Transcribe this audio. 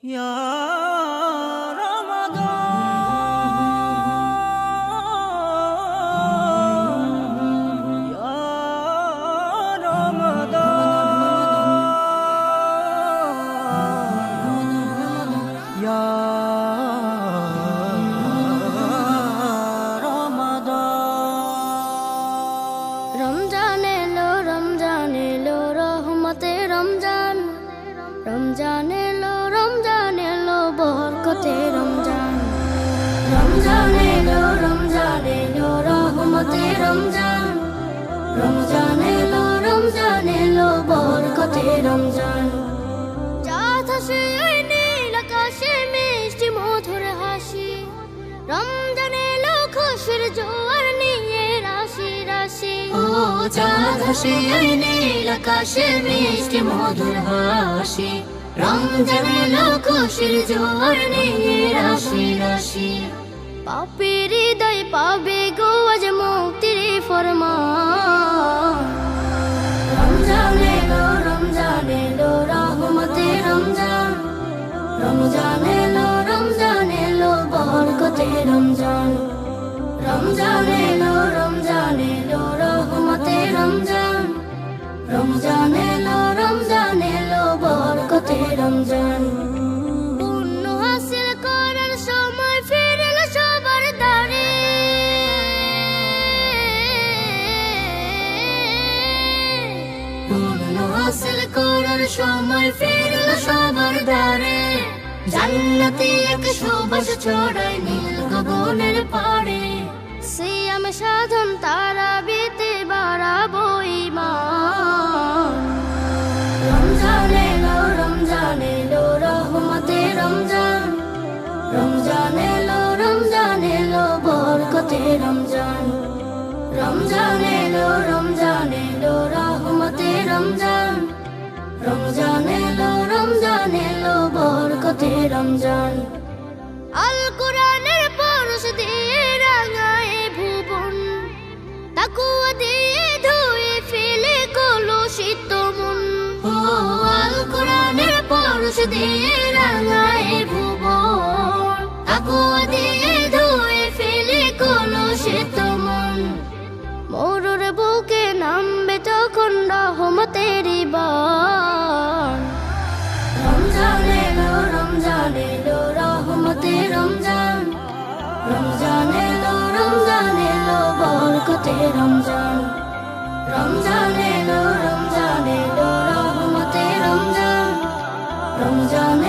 Ya Ramadan, Ya Ramadan, Ya Ramadan. Ramzan এলো রহমতে রমজান। রমজান এলো বরকতে রমজান। রমজান এলো রহমতে রমজান। রমজান এলো বরকতে রমজান। চাঁদ হাসে ওই নীল আকাশে মিষ্টি মধুর হাসি। রমজান এলো খুশির জোয়ার নিয়ে রাশি রাশি। ও চাঁদ হাসে ওই নীল আকাশে মিষ্টি মধুর হাসি। রমজান এলো খুশির জোয়ার নিয়ে রাশি রাশি। পাপীর হৃদয় পাবে গো আজ মুক্তির ফরমান। রমজান এলো রহমতে রমজান। রমজান এলো বরকতে রমজান। রমজান এলো রহমতে রমজান। রমজান এলো বরকতে রমজান। পুণ্য হাসিল করার সময় ফিরল সবার দ্বারে। পুণ্য হাসিল করার সময় ফিরল সবার দ্বারে। জান্নাতি এক সুবাস ছড়ায় নীল গগনের পাড়ে। সিয়াম সাধন তারাবিতে বাড়াবো ঈমান। রমজান এলো রহমতে রমজান। রমজান এলো বরকতে রমজান। রমজান এলো রহমতে রমজান। রমজান এলো বরকতে রমজান। আল কোরআনের পরশ দিয়ে রাঙায় ভুবন। তাকওয়া দিয়ে ধুয়ে ফেলে কলুষিত মন। ও আল কোরআনের পরশ দিয়ে রাঙায় ভুবন। তাকওয়া দিয়ে ধুয়ে ফেলে কলুষিত মন। মরুর বুকে নামবে তখন রহমতের বান। রমজান এলো রহমতে রমজান। রমজান এলো বরকতে রমজান। রমজান এলো রহমতে রমজান। রমজান